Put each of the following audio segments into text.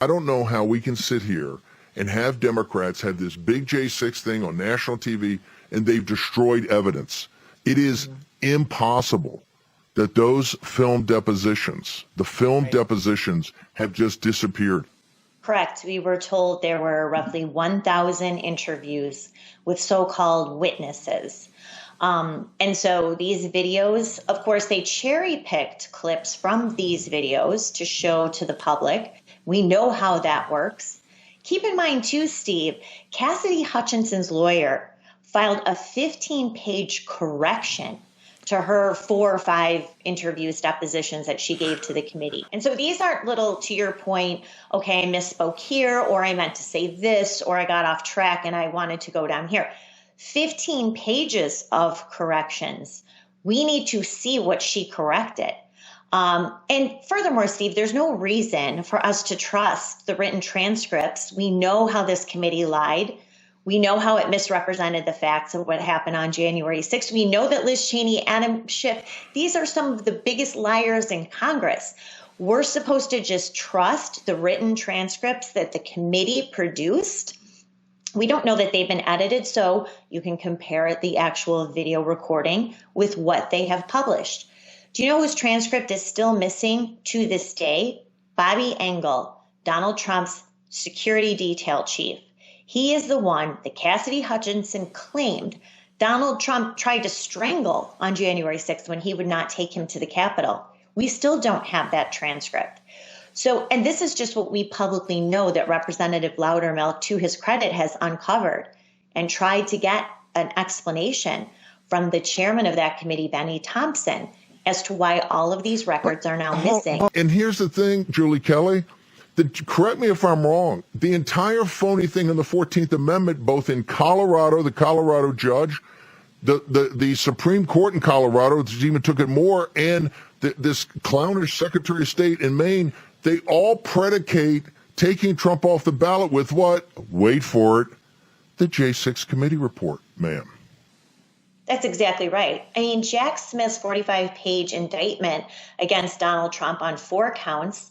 I don't know how we can sit here and have Democrats have this big J6 thing on national TV and they've destroyed evidence. It is impossible that those film depositions, the film depositions, have just disappeared. Correct. We were told there were roughly 1,000 interviews with so-called witnesses. And so these videos, of course, they cherry-picked clips from these videos to show to the public. We know how that works. Keep in mind, too, Steve, Cassidy Hutchinson's lawyer filed a 15-page correction to her 4 or 5 interviews, depositions that she gave to the committee. And so these aren't little, to your point, okay, I misspoke here, or I meant to say this, or I got off track and I wanted to go down here. 15 pages of corrections. We need to see what she corrected. And furthermore, Steve, there's no reason for us to trust the written transcripts. We know how this committee lied. We know how it misrepresented the facts of what happened on January 6th. We know that Liz Cheney, Adam Schiff, these are some of the biggest liars in Congress. We're supposed to just trust the written transcripts that the committee produced. We don't know that they've been edited, so you can compare the actual video recording with what they have published. Do you know whose transcript is still missing to this day? Bobby Engel, Donald Trump's security detail chief. He is the one that Cassidy Hutchinson claimed Donald Trump tried to strangle on January 6th when he would not take him to the Capitol. We still don't have that transcript. So, and this is just what we publicly know that Representative Loudermilk, to his credit, has uncovered and tried to get an explanation from the chairman of that committee, Benny Thompson, as to why all of these records are now missing. And here's the thing, Julie Kelly, correct me if I'm wrong, the entire phony thing in the 14th Amendment, both in Colorado, the Colorado judge, the Supreme Court in Colorado, which even took it more, and this clownish Secretary of State in Maine, they all predicate taking Trump off the ballot with what? Wait for it, the J6 committee report, ma'am. That's exactly right. I mean, Jack Smith's 45-page indictment against Donald Trump on 4 counts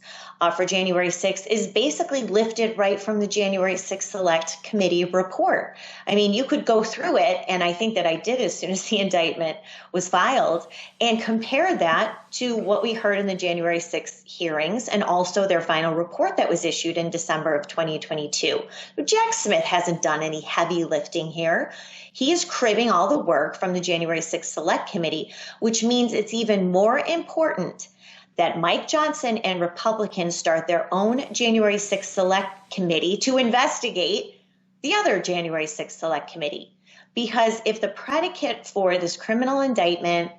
for January 6th is basically lifted right from the January 6th Select Committee report. I mean, you could go through it, and I think that I did as soon as the indictment was filed, and compare that to what we heard in the January 6th hearings and also their final report that was issued in December of 2022. But Jack Smith hasn't done any heavy lifting here. He is cribbing all the work from the January 6th Select Committee, which means it's even more important that Mike Johnson and Republicans start their own January 6th Select Committee to investigate the other January 6th Select Committee. Because if the predicate for this criminal indictment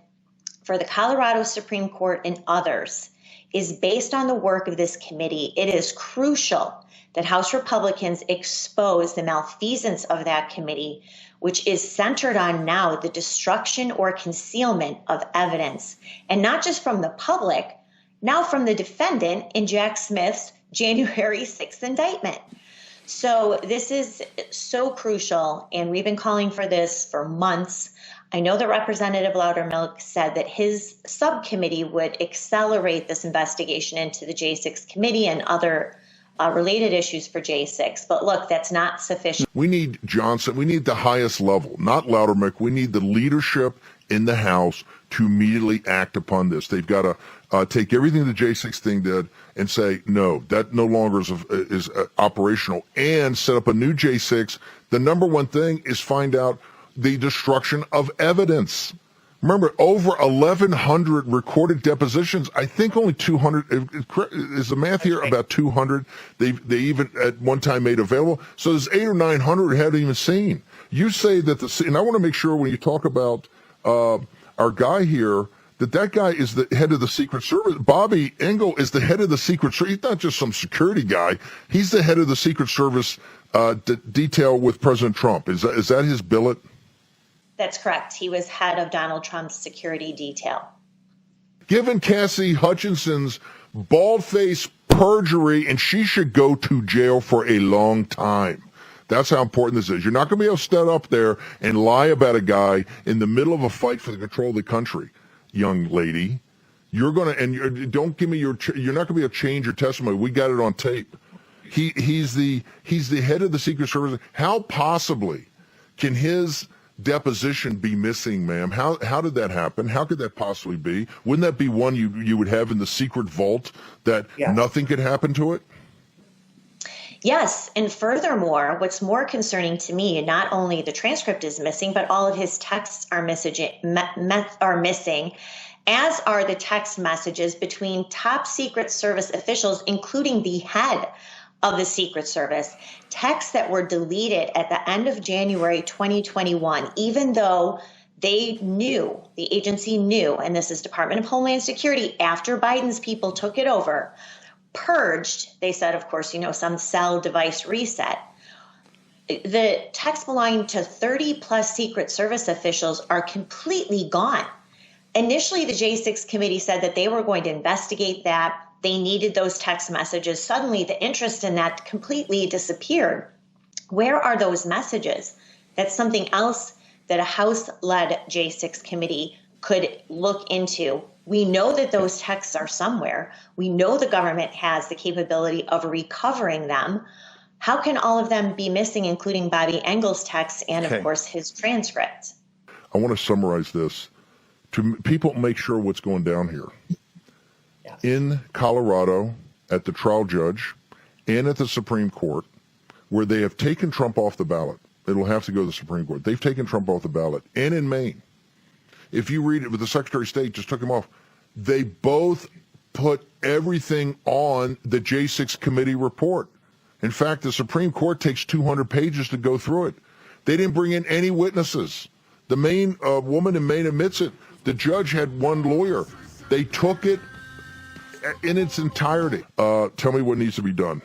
for the Colorado Supreme Court and others is based on the work of this committee, it is crucial that House Republicans expose the malfeasance of that committee, which is centered on now the destruction or concealment of evidence, and not just from the public, now from the defendant in Jack Smith's January 6th indictment. So this is so crucial, and we've been calling for this for months. I know that Representative Loudermilk said that his subcommittee would accelerate this investigation into the J6 committee and other related issues for J6. But look, that's not sufficient. We need Johnson. We need the highest level, not Loudermilk. We need the leadership in the House to immediately act upon this. They've got to take everything the J6 thing did and say, no, that no longer is operational, and set up a new J6. The number one thing is find out the destruction of evidence. Remember, over 1,100 recorded depositions. I think only 200, is the math here, about 200 they even at one time made available. So there's 800 or 900 we haven't even seen. You say that and I want to make sure when you talk about our guy here, that guy is the head of the Secret Service. Bobby Engel is the head of the Secret Service. He's not just some security guy. He's the head of the Secret Service detail with President Trump. Is that his billet? That's correct. He was head of Donald Trump's security detail. Given Cassidy Hutchinson's bald-faced perjury, and she should go to jail for a long time. That's how important this is. You're not going to be able to stand up there and lie about a guy in the middle of a fight for the control of the country, young lady. You're going to, and don't give me you're not going to be able to change your testimony. We got it on tape. He's the head of the Secret Service. How possibly can his deposition be missing, ma'am? How did that happen? How could that possibly be? Wouldn't that be one you would have in the secret vault that nothing could happen to it? Yes, and furthermore, what's more concerning to me, not only the transcript is missing, but all of his texts are missing, as are the text messages between top Secret Service officials, including the head of the Secret Service, texts that were deleted at the end of January 2021, even though they knew, the agency knew, and this is Department of Homeland Security, after Biden's people took it over, purged, they said, of course, some cell device reset. The texts belonging to 30 plus Secret Service officials are completely gone. Initially, the J6 committee said that they were going to investigate that. They needed those text messages. Suddenly, the interest in that completely disappeared. Where are those messages? That's something else that a House-led J6 committee could look into. We know that those texts are somewhere. We know the government has the capability of recovering them. How can all of them be missing, including Bobby Engel's text and, of course, his transcript? I want to summarize this to people make sure what's going down here. Yes. In Colorado, at the trial judge and at the Supreme Court, where they have taken Trump off the ballot, it'll have to go to the Supreme Court. They've taken Trump off the ballot. And in Maine, if you read it with the Secretary of State, just took him off. They both put everything on the J6 committee report. In fact, the Supreme Court takes 200 pages to go through it. They didn't bring in any witnesses. The Maine woman in Maine admits it. The judge had one lawyer. They took it in its entirety. Tell me what needs to be done.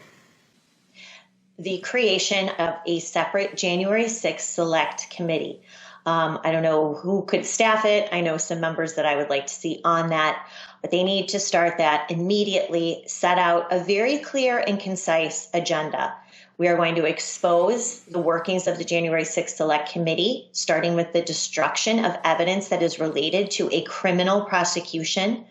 The creation of a separate January 6th select committee. I don't know who could staff it. I know some members that I would like to see on that, but they need to start that immediately, set out a very clear and concise agenda. We are going to expose the workings of the January 6th Select Committee, starting with the destruction of evidence that is related to a criminal prosecution.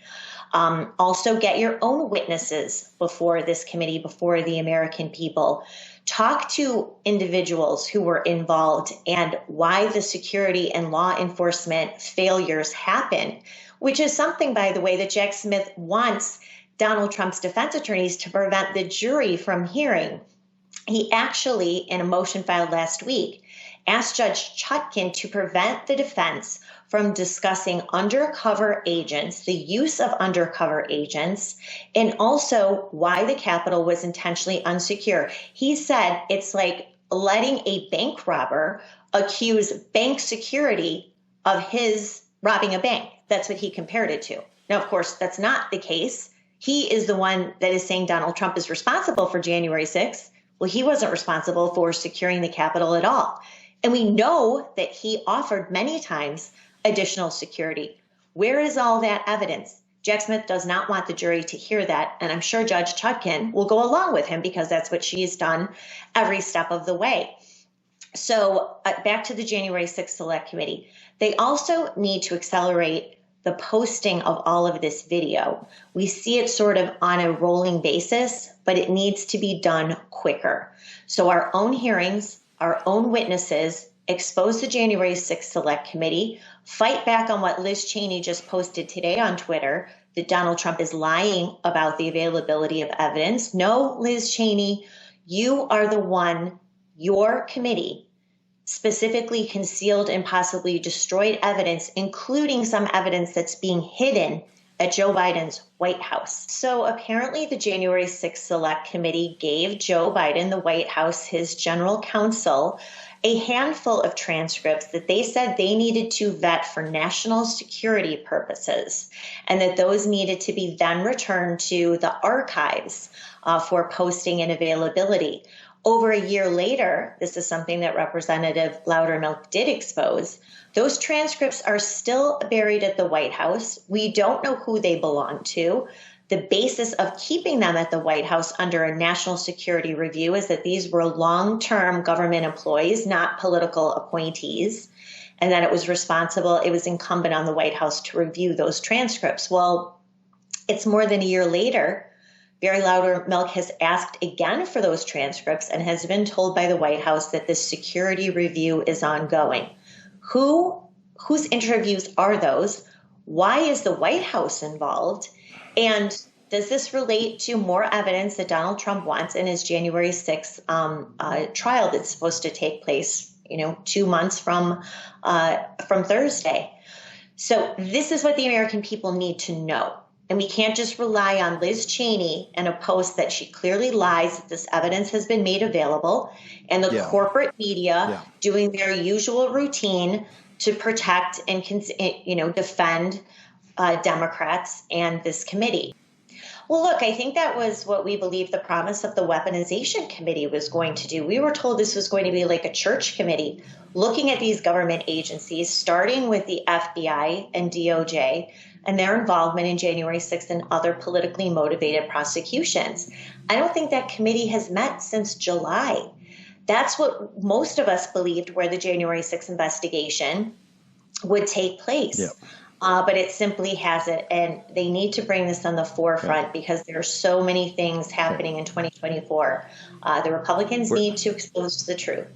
Also, get your own witnesses before this committee, before the American people. Talk to individuals who were involved and why the security and law enforcement failures happen, which is something, by the way, that Jack Smith wants Donald Trump's defense attorneys to prevent the jury from hearing. He actually, in a motion filed last week, asked Judge Chutkan to prevent the defense from discussing undercover agents, the use of undercover agents, and also why the Capitol was intentionally unsecure. He said it's like letting a bank robber accuse bank security of his robbing a bank. That's what he compared it to. Now, of course, that's not the case. He is the one that is saying Donald Trump is responsible for January 6th. Well, he wasn't responsible for securing the Capitol at all. And we know that he offered many times additional security. Where is all that evidence? Jack Smith does not want the jury to hear that, and I'm sure Judge Chutkan will go along with him because that's what she's done every step of the way. So back to the January 6th Select Committee. They also need to accelerate the posting of all of this video. We see it sort of on a rolling basis, but it needs to be done quicker. So our own hearings, our own witnesses, expose the January 6th Select Committee, fight back on what Liz Cheney just posted today on Twitter, that Donald Trump is lying about the availability of evidence. No, Liz Cheney, you are the one, your committee, specifically concealed and possibly destroyed evidence, including some evidence that's being hidden at Joe Biden's White House. So apparently the January 6th Select Committee gave Joe Biden, the White House, his general counsel, a handful of transcripts that they said they needed to vet for national security purposes, and that those needed to be then returned to the archives for posting and availability. Over a year later, this is something that Representative Loudermilk did expose, those transcripts are still buried at the White House. We don't know who they belong to. The basis of keeping them at the White House under a national security review is that these were long-term government employees, not political appointees, and that it was incumbent on the White House to review those transcripts. Well, it's more than a year later. Barry Loudermilk has asked again for those transcripts and has been told by the White House that this security review is ongoing. Whose interviews are those? Why is the White House involved? And does this relate to more evidence that Donald Trump wants in his January 6th trial that's supposed to take place, 2 months from Thursday? So this is what the American people need to know. And we can't just rely on Liz Cheney and a post that she clearly lies that this evidence has been made available, and the corporate media doing their usual routine to protect and defend Democrats and this committee. Well, look, I think that was what we believed the promise of the Weaponization Committee was going to do. We were told this was going to be like a church committee, looking at these government agencies, starting with the FBI and DOJ and their involvement in January 6th and other politically motivated prosecutions. I don't think that committee has met since July. That's what most of us believed where the January 6th investigation would take place. Yep. But it simply hasn't, and they need to bring this on the forefront because there are so many things happening in 2024. The Republicans need to expose the truth.